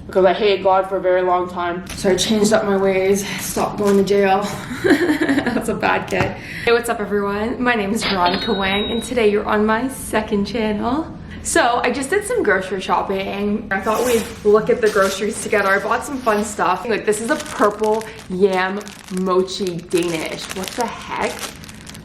because I hated God for a very long time. So I changed up my ways, stopped going to jail. That's a bad kid. Hey, what's up everyone? My name is Veronica Wang, and today you're on my second channel. So I just did some grocery shopping. I thought we'd look at the groceries together. I bought some fun stuff. Like, this is a purple yam mochi Danish. What the heck?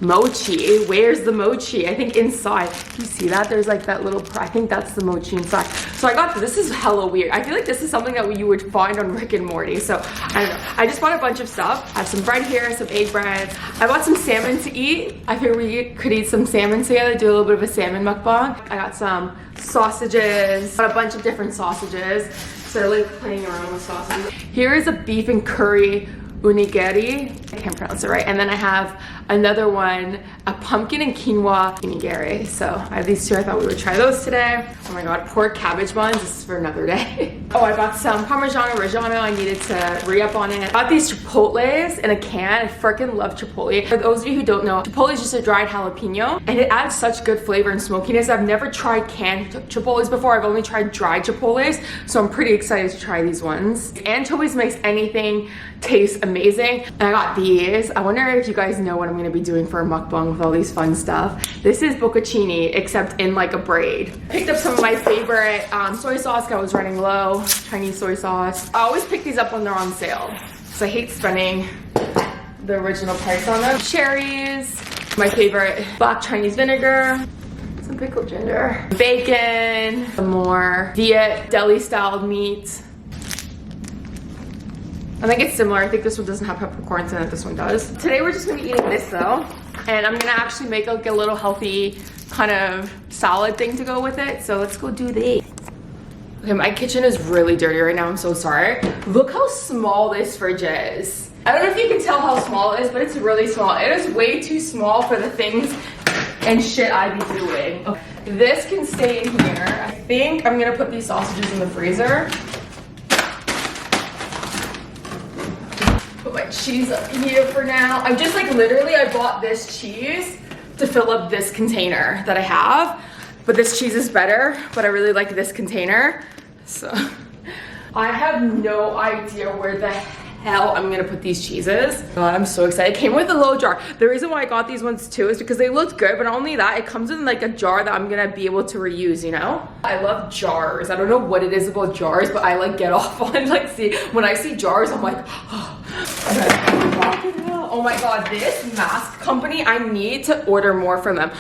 Mochi, where's the mochi? I think inside. You see that? There's like that little, I think that's the mochi inside. So I got this is hella weird. I feel like this is something that you would find on Rick and Morty. So I don't know. I just bought a bunch of stuff. I have some bread here, some egg bread. I bought some salmon to eat. I figured we could eat some salmon together, do a little bit of a salmon mukbang. I got some sausages, got a bunch of different sausages. So I like playing around with sausages. Here is a beef and curry unigiri. I can't pronounce it right. And then I have another one, a pumpkin and quinoa unigiri. So I have these two. I thought we would try those today. Oh my god, pork cabbage buns. This is for another day. Oh, I got some Parmigiano Reggiano. I needed to re-up on it. I got these Chipotles in a can. I freaking love Chipotle. For those of you who don't know, Chipotle is just a dried jalapeno, and it adds such good flavor and smokiness. I've never tried canned Chipotles before. I've only tried dried Chipotles, so I'm pretty excited to try these ones. Anchovies makes anything taste amazing. And I got these. I wonder if you guys know what I'm gonna be doing for a mukbang with all these fun stuff. This is bocconcini, except in like a braid. Picked up some of my favorite soy sauce. I was running low. Chinese soy sauce. I always pick these up when they're on sale, so I hate spending the original price on them. Cherries, my favorite black Chinese vinegar, some pickled ginger, bacon, some more Viet deli styled meat. I think it's similar. I think this one doesn't have peppercorns in it, this one does. Today we're just gonna be eating this though, and I'm gonna actually make like a little healthy kind of salad thing to go with it. So let's go do this. Okay, my kitchen is really dirty right now. I'm so sorry. Look how small this fridge is. I don't know if you can tell how small it is, but it's really small. It is way too small for the things and shit I be doing. Okay. This can stay in here. I think I'm gonna put these sausages in the freezer. Put my cheese up here for now. I'm just like literally, I bought this cheese to fill up this container that I have, but this cheese is better, but I really like this container. So I have no idea where the hell I'm gonna put these cheeses. God, I'm so excited. It came with a little jar. The reason why I got these ones too is because they looked good, but not only that, it comes in like a jar that I'm gonna be able to reuse, you know? I love jars. I don't know what it is about jars, but I like get off on like, see, when I see jars, I'm like, oh, oh my god, this mask company, I need to order more from them.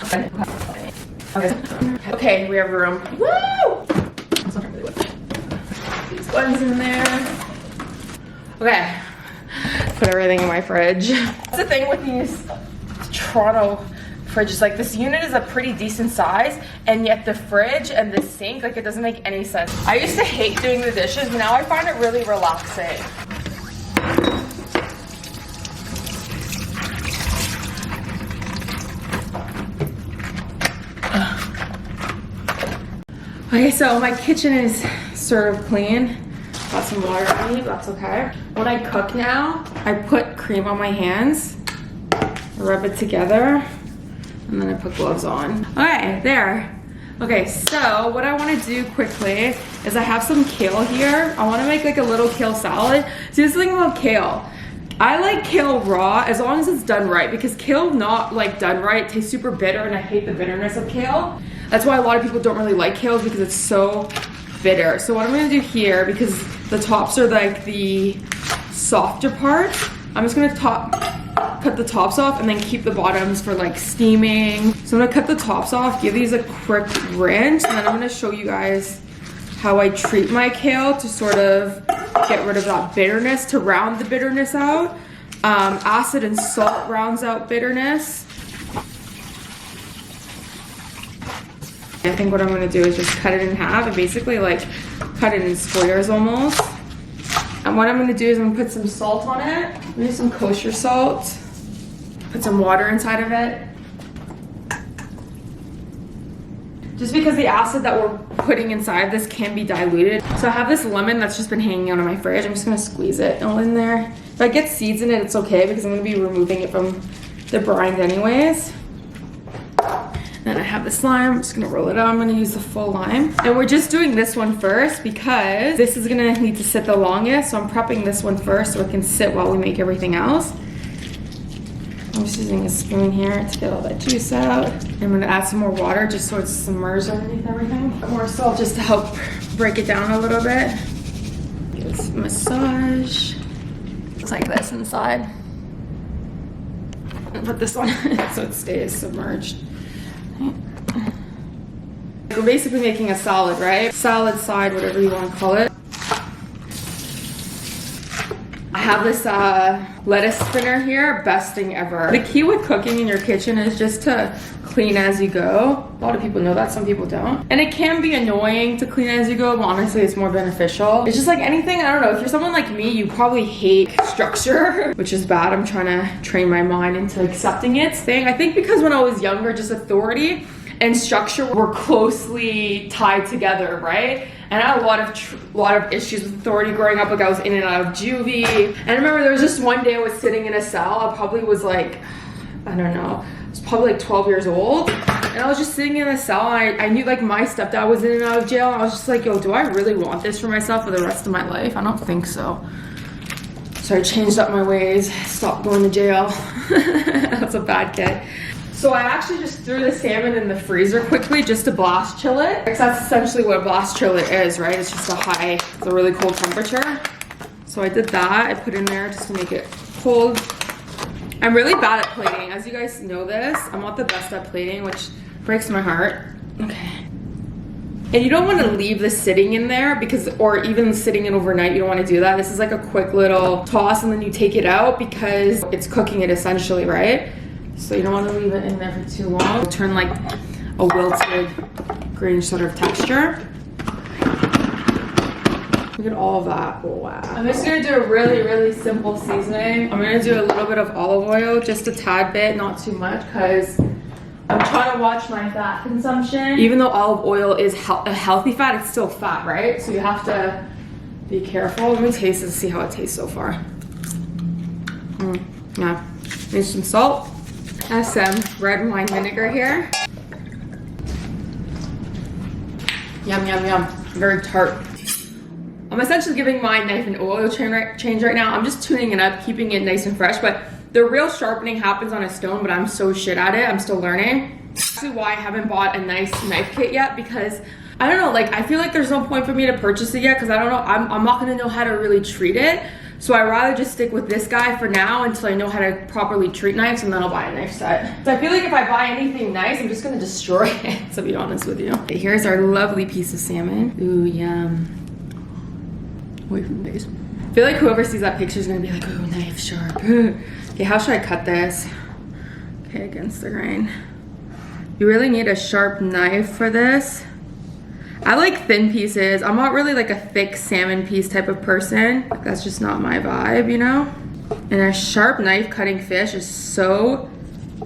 Okay, we have room. Woo! These buns in there. Okay, put everything in my fridge. That's the thing with these Toronto fridges, like this unit is a pretty decent size, and yet the fridge and the sink, like it doesn't make any sense. I used to hate doing the dishes, but now I find it really relaxing. Okay, so my kitchen is sort of clean. Got some water on me, that's okay. When I cook now, I put cream on my hands, rub it together, and then I put gloves on. Okay, there. Okay, so what I want to do quickly is I have some kale here. I want to make like a little kale salad. See, this thing about kale, I like kale raw as long as it's done right, because kale not like done right tastes super bitter, and I hate the bitterness of kale. That's why a lot of people don't really like kale, because it's so bitter. So what I'm gonna do here, because the tops are like the softer parts, I'm just gonna cut the tops off and then keep the bottoms for like steaming. So I'm gonna cut the tops off, give these a quick rinse, and then I'm gonna show you guys how I treat my kale to sort of get rid of that bitterness, to round the bitterness out. Acid and salt rounds out bitterness. I think what I'm gonna do is just cut it in half and basically like cut it in squares almost. And what I'm gonna do is I'm gonna put some salt on it. Maybe some kosher salt. Put some water inside of it. Just because the acid that we're putting inside this can be diluted. So I have this lemon that's just been hanging out of my fridge. I'm just gonna squeeze it all in there. If I get seeds in it, it's okay because I'm gonna be removing it from the brine anyways. And Then I have this lime. I'm just gonna roll it out. I'm gonna use the full lime. And we're just doing this one first because this is gonna need to sit the longest. So I'm prepping this one first so it can sit while we make everything else. I'm just using a spoon here to get all that juice out. I'm gonna add some more water just so it's submerged underneath everything. More salt just to help break it down a little bit. Give it a massage. It's like this inside. And put this one so it stays submerged. We're basically making a salad, right? Salad side, whatever you want to call it. I have this lettuce spinner here, best thing ever. The key with cooking in your kitchen is just to clean as you go. A lot of people know that, some people don't. And it can be annoying to clean as you go, but honestly it's more beneficial. It's just like anything, I don't know, if you're someone like me, you probably hate structure, which is bad. I'm trying to train my mind into accepting it. I think because when I was younger, just authority and structure were closely tied together, right? And I had a lot of issues with authority growing up. Like I was in and out of juvie. And I remember there was just one day I was sitting in a cell. I probably was like, I don't know, I was probably like 12 years old. And I was just sitting in a cell. And I knew like my stepdad was in and out of jail. And I was just like, yo, do I really want this for myself for the rest of my life? I don't think so. So I changed up my ways, stopped going to jail. That's a bad kid. So I actually just threw the salmon in the freezer quickly just to blast chill it. Because that's essentially what a blast chill it is, right? It's just it's a really cold temperature. So I did that. I put in there just to make it cold. I'm really bad at plating. As you guys know this, I'm not the best at plating, which breaks my heart. Okay. And you don't want to leave this sitting in there because, or even sitting in overnight, you don't want to do that. This is like a quick little toss and then you take it out because it's cooking it essentially, right? So you don't want to leave it in there for too long. It'll turn like a wilted green sort of texture. Look at all of that. Oh, wow. I'm just gonna do a really, really simple seasoning. I'm gonna do a little bit of olive oil, just a tad bit, not too much, because I'm trying to watch my fat consumption. Even though olive oil is a healthy fat, it's still fat, right? So you have to be careful. Let me taste it and see how it tastes so far. Yeah, need some salt. I have some red wine vinegar here. Yum, yum, yum. Very tart. I'm essentially giving my knife an oil change right now. I'm just tuning it up, keeping it nice and fresh, but the real sharpening happens on a stone, but I'm so shit at it. I'm still learning. That's actually why I haven't bought a nice knife kit yet, because I don't know, like I feel like there's no point for me to purchase it yet because I don't know, I'm not gonna know how to really treat it. So I'd rather just stick with this guy for now until I know how to properly treat knives, and then I'll buy a knife set. So I feel like if I buy anything nice, I'm just gonna destroy it, to be honest with you. Okay, here's our lovely piece of salmon. Ooh, yum. Away from the face. I feel like whoever sees that picture is gonna be like, ooh, knife sharp. Okay, how should I cut this? Okay, against the grain. You really need a sharp knife for this. I like thin pieces. I'm not really like a thick salmon piece type of person. Like, that's just not my vibe, you know? And a sharp knife cutting fish is so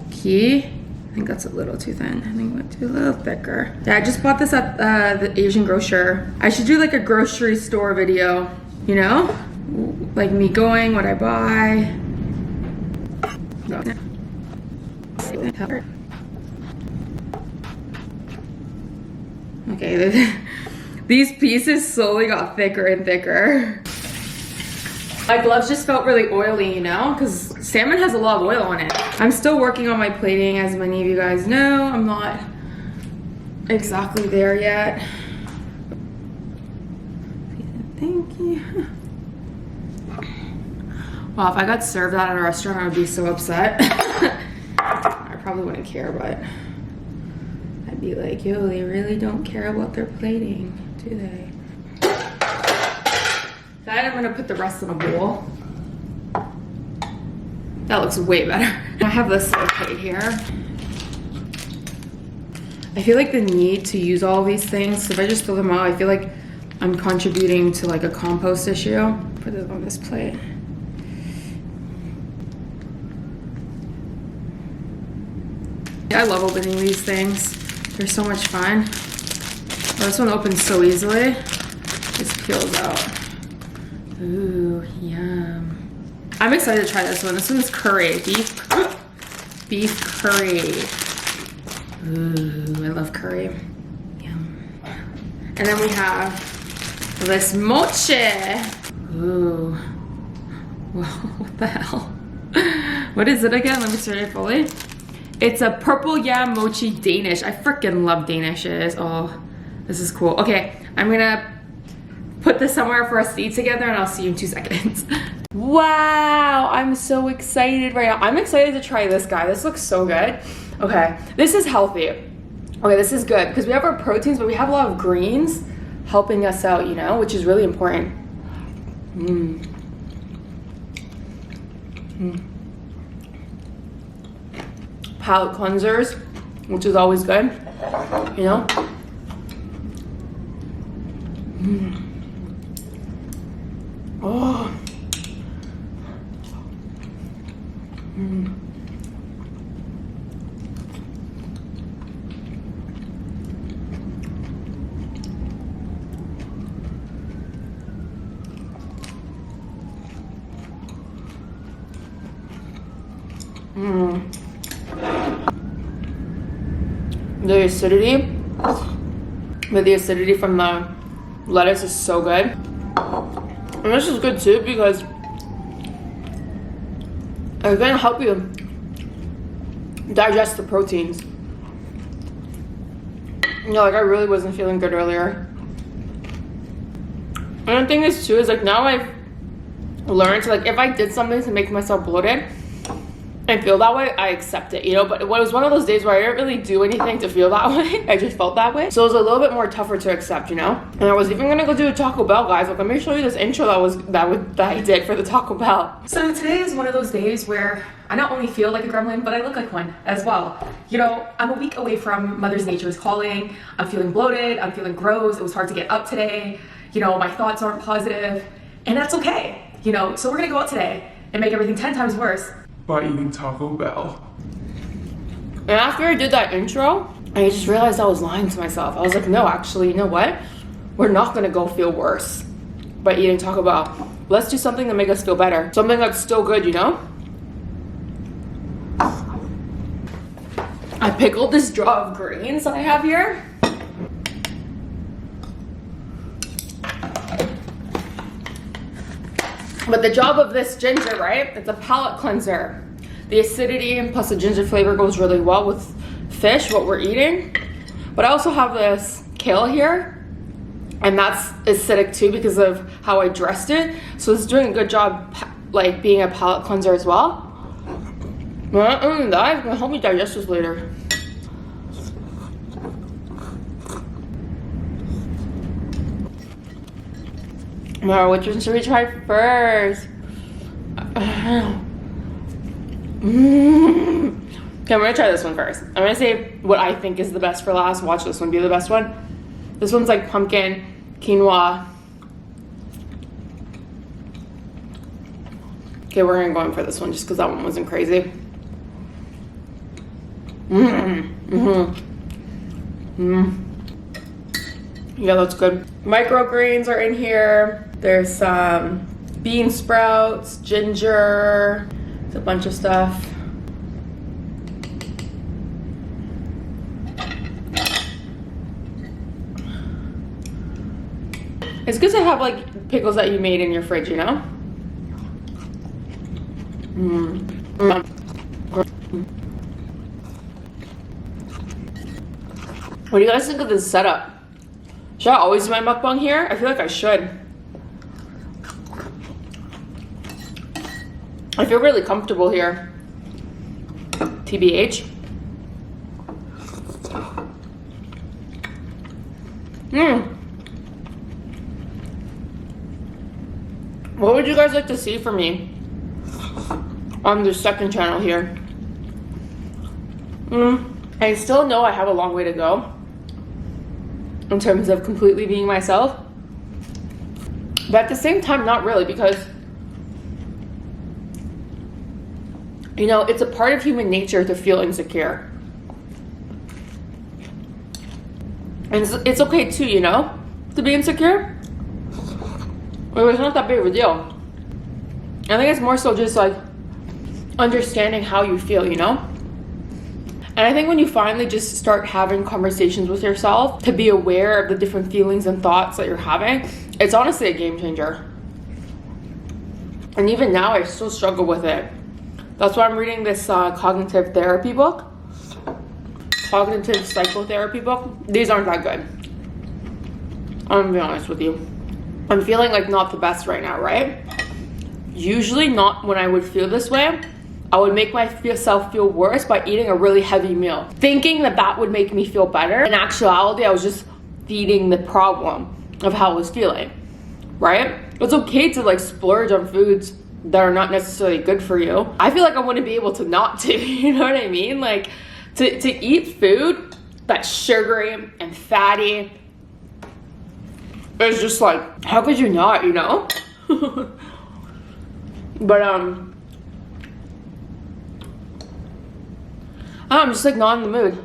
key. I think that's a little too thin. I think it went too a little thicker. Yeah, I just bought this at the Asian grocer. I should do like a grocery store video, you know? Like me going, what I buy. Okay, these pieces slowly got thicker and thicker. My gloves just felt really oily, you know, because salmon has a lot of oil on it. I'm still working on my plating, as many of you guys know. I'm not exactly there yet. Thank you. Wow, if I got served that at a restaurant, I would be so upset. I probably wouldn't care, but I'd be like, yo, they really don't care about their plating, do they? Then I'm gonna put the rest in a bowl. That looks way better. I have this little plate here. I feel like the need to use all these things, so if I just throw them out, I feel like I'm contributing to like a compost issue. Put it on this plate. I love opening these things. They're so much fun. Oh, this one opens so easily. Just peels out. Ooh, yum. I'm excited to try this one. This one's curry, beef curry. Ooh, I love curry. Yum. And then we have this mochi. Ooh. Whoa, what the hell? What is it again? Let me start it fully. It's a purple yam mochi Danish. I freaking love Danishes. Oh, this is cool. Okay, I'm gonna put this somewhere for us to eat together and I'll see you in 2 seconds. Wow, I'm so excited right now. I'm excited to try this guy. This looks so good. Okay, this is healthy. Okay, this is good because we have our proteins, but we have a lot of greens helping us out, you know, which is really important. Palate cleansers, which is always good, you know. Oh. The acidity from the lettuce is so good. And this is good too because it's gonna help you digest the proteins. You know, like I really wasn't feeling good earlier. And the thing is too, is like now I've learned to, like, if I did something to make myself bloated and feel that way, I accept it, you know. But it was one of those days where I didn't really do anything to feel that way. I just felt that way, so it was a little bit more tougher to accept, you know. And I was even gonna go do a Taco Bell, guys. Like, let me show you this intro that I did for the Taco Bell. So today is one of those days where I not only feel like a gremlin, but I look like one as well. You know, I'm a week away from Mother's Nature's calling. I'm feeling bloated. I'm feeling gross. It was hard to get up today. You know, my thoughts aren't positive, and that's okay. You know, so we're gonna go out today and make everything 10 times worse by eating Taco Bell. And after I did that intro, I just realized I was lying to myself. I was like, no, actually, you know what? We're not gonna go feel worse by eating Taco Bell. Let's do something to make us feel better. Something that's still good, you know? I pickled this jar of greens that I have here. But the job of this ginger, right? It's a palate cleanser. The acidity and plus the ginger flavor goes really well with fish, what we're eating. But I also have this kale here, and that's acidic too because of how I dressed it. So it's doing a good job, like being a palate cleanser as well. But that's gonna help me digest this later. Now, which one should we try first? Okay, I'm gonna try this one first. I'm gonna say what I think is the best for last. Watch this one be the best one. This one's like pumpkin, quinoa. Okay, we're gonna go in for this one just because that one wasn't crazy. Yeah, that's good. Microgreens are in here. There's some bean sprouts, ginger, it's a bunch of stuff. It's good to have like pickles that you made in your fridge, you know? What do you guys think of this setup? Should I always do my mukbang here? I feel like I should. I feel really comfortable here. TBH. What would you guys like to see from me on the second channel here? I still know I have a long way to go in terms of completely being myself, but at the same time not really, because you know, it's a part of human nature to feel insecure, and it's okay too, you know, to be insecure. It's not that big of a deal. I think it's more so just like understanding how you feel, you know. And I think when you finally just start having conversations with yourself to be aware of the different feelings and thoughts that you're having, it's honestly a game changer. And even now, I still struggle with it. That's why I'm reading this cognitive therapy book. Cognitive psychotherapy book. These aren't that good. I'm gonna be honest with you. I'm feeling like not the best right now, right? Usually not when I would feel this way. I would make myself feel worse by eating a really heavy meal, thinking that that would make me feel better. In actuality, I was just feeding the problem of how I was feeling, right? It's okay to like splurge on foods that are not necessarily good for you. I feel like I wouldn't be able to not to, you know what I mean? Like to eat food that's sugary and fatty, it's just like, how could you not, you know? But I'm just like not in the mood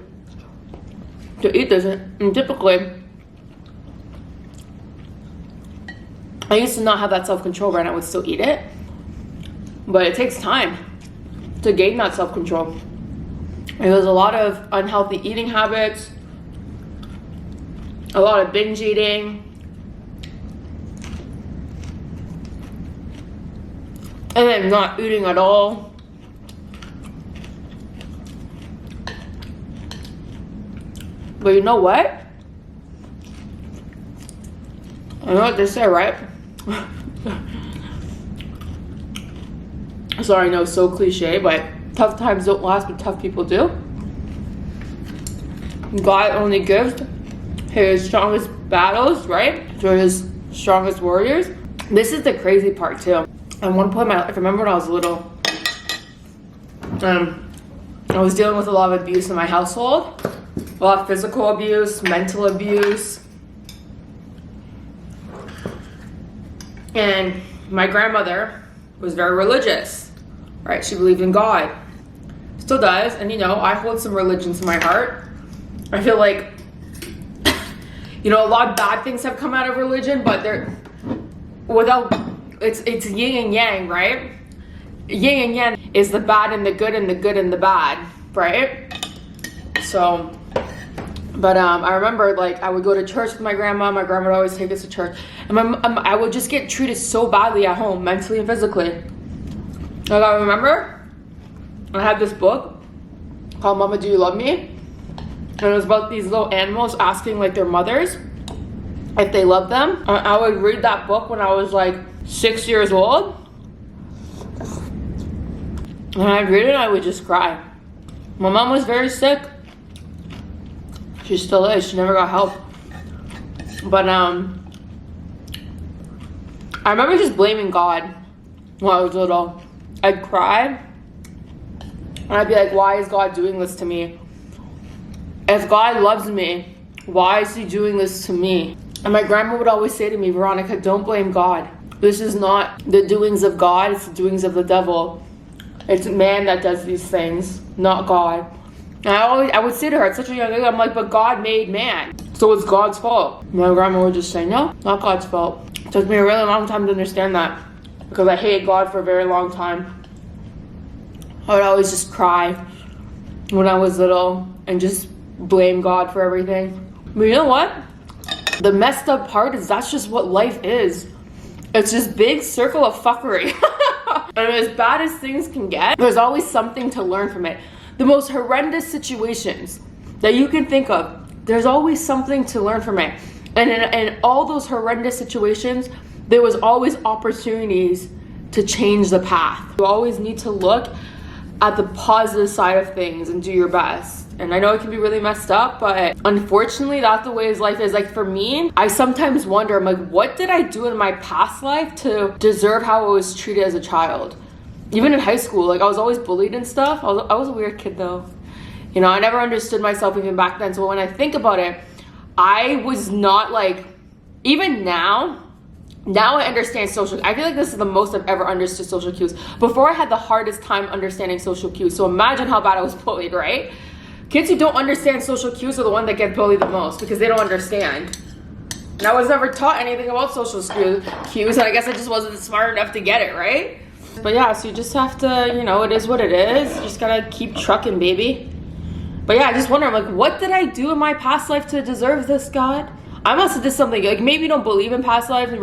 to eat this. And typically, I used to not have that self-control, right? I would still eat it, but it takes time to gain that self-control. And there's a lot of unhealthy eating habits, a lot of binge eating, and then not eating at all. But you know what? I know what they say, right? Sorry, I know it's so cliche, but tough times don't last, but tough people do. God only gives his strongest battles, right? To his strongest warriors. This is the crazy part too. At one point in my life, I remember when I was little, I was dealing with a lot of abuse in my household. A lot of physical abuse, mental abuse. And my grandmother was very religious, right? She believed in God. Still does. And you know, I hold some religion to my heart. I feel like, you know, a lot of bad things have come out of religion, but they're it's yin and yang, right? Yin and yang is the bad and the good and the good and the bad, right? So, but I remember like I would go to church with my grandma. My grandma would always take us to church, and I would just get treated so badly at home, mentally and physically. Like I remember, I had this book called "Mama, Do You Love Me?" and it was about these little animals asking like their mothers if they love them. I would read that book when I was like 6 years old, and I'd read it and I would just cry. My mom was very sick. She still is. She never got help. But I remember just blaming God when I was little. I'd cry and I'd be like, why is God doing this to me? If God loves me, why is he doing this to me? And my grandma would always say to me, Veronica, don't blame God. This is not the doings of God, it's the doings of the devil. It's man that does these things, not God. And I would say to her at such a young age, I'm like, but God made man, so it's God's fault. My grandma would just say, no, not God's fault. It took me a really long time to understand that, because I hated God for a very long time. I would always just cry when I was little and just blame God for everything. But you know what? The messed up part is that's just what life is. It's this big circle of fuckery. And as bad as things can get, there's always something to learn from it. The most horrendous situations that you can think of, there's always something to learn from it. And in all those horrendous situations, there was always opportunities to change the path. You always need to look at the positive side of things and do your best. And I know it can be really messed up, but unfortunately, that's the way his life is. Like for me, I sometimes wonder, I'm like, what did I do in my past life to deserve how I was treated as a child? Even in high school, like I was always bullied and stuff. I was a weird kid though. You know, I never understood myself even back then. So when I think about it, I was not like, even now I understand social. I feel like this is the most I've ever understood social cues. Before I had the hardest time understanding social cues. So imagine how bad I was bullied, right? Kids who don't understand social cues are the ones that get bullied the most because they don't understand. And I was never taught anything about social cues, and I guess I just wasn't smart enough to get it, right? But yeah, so you just have to, you know, it is what it is. You just gotta keep trucking, baby. But yeah, I just wonder, I'm like, what did I do in my past life to deserve this, God? I must have did something, like maybe you don't believe in past lives and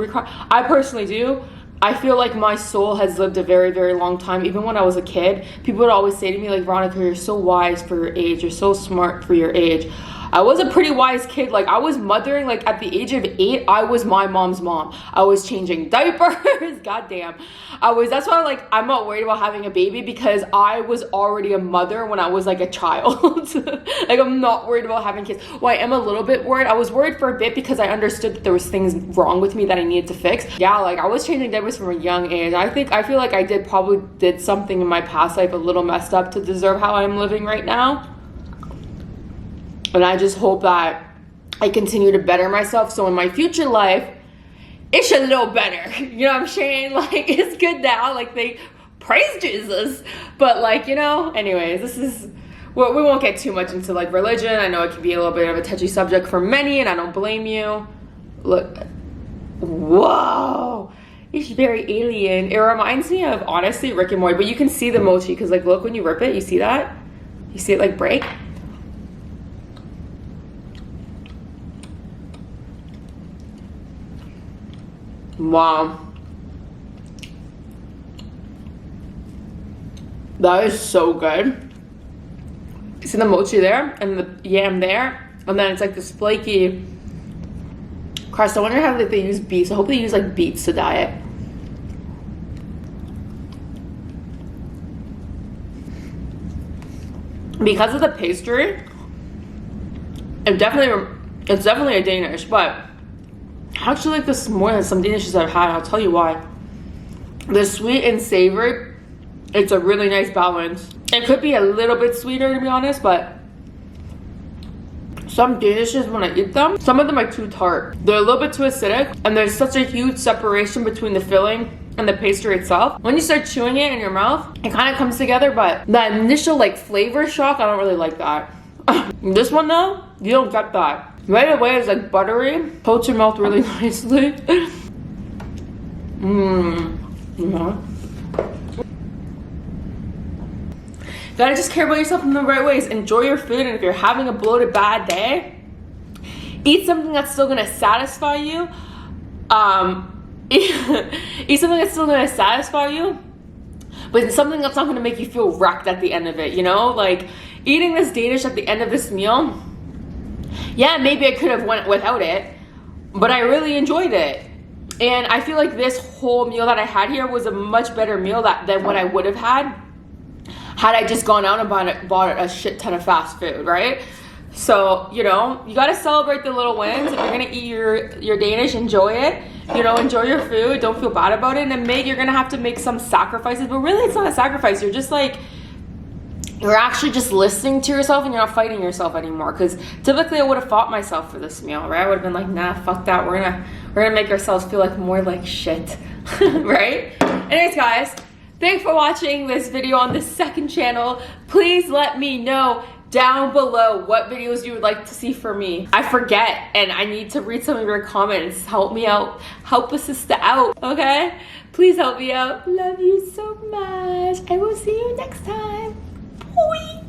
I personally do. I feel like my soul has lived a very, very long time. Even when I was a kid, people would always say to me, like, Veronica, you're so wise for your age. You're so smart for your age. I was a pretty wise kid. Like, I was mothering, like, at the age of 8, I was my mom's mom. I was changing diapers. Goddamn. That's why, like, I'm not worried about having a baby, because I was already a mother when I was, like, a child. Like, I'm not worried about having kids. Well, I am a little bit worried. I was worried for a bit because I understood that there was things wrong with me that I needed to fix. Yeah, like, I was changing diapers from a young age. I feel like I probably did something in my past life a little messed up to deserve how I'm living right now. And I just hope that I continue to better myself, so in my future life, it's a little better. You know what I'm saying? Like, it's good now. Like, they praise Jesus. But, like, you know, anyways, this is... Well, we won't get too much into, like, religion. I know it can be a little bit of a touchy subject for many, and I don't blame you. Look. Whoa. It's very alien. It reminds me of, honestly, Rick and Morty. But you can see the mochi, because, like, look, when you rip it, you see that? You see it, like, break? Wow. That is so good. You see the mochi there and the yam there, and then it's like this flaky crust. I wonder how they use beets. I hope they use like beets to dye it. Because of the pastry, it's definitely a Danish, but I actually like this more than some Danishes I've had. I'll tell you why. The sweet and savory, it's a really nice balance. It could be a little bit sweeter, to be honest, but some Danishes, when I eat them, some of them are too tart. They're a little bit too acidic, and there's such a huge separation between the filling and the pastry itself. When you start chewing it in your mouth, it kind of comes together, but that initial like flavor shock, I don't really like that. This one though, you don't get that. Right away, it's like buttery, coats your mouth really nicely. Gotta just care about yourself in the right ways. Enjoy your food, and if you're having a bloated bad day, eat something that's still gonna satisfy you. Eat something that's still gonna satisfy you, but something that's not gonna make you feel wrecked at the end of it, you know? Like, eating this Danish at the end of this meal, yeah, maybe I could have went without it, but I really enjoyed it. And I feel like this whole meal that I had here was a much better meal than what I would have had I just gone out and bought a shit ton of fast food, right? So, you know, you gotta celebrate the little wins. If you're gonna eat your Danish, enjoy it. You know, enjoy your food. Don't feel bad about it. And you're gonna have to make some sacrifices, but really it's not a sacrifice. You're just like, you're actually just listening to yourself, and you're not fighting yourself anymore. Because typically I would have fought myself for this meal, right? I would have been like, nah, fuck that. We're gonna make ourselves feel like more like shit, right? Anyways, guys, thanks for watching this video on the second channel. Please let me know down below what videos you would like to see for me. I forget, and I need to read some of your comments. Help me out. Help a sister out, okay? Please help me out. Love you so much. I will see you next time. Bye.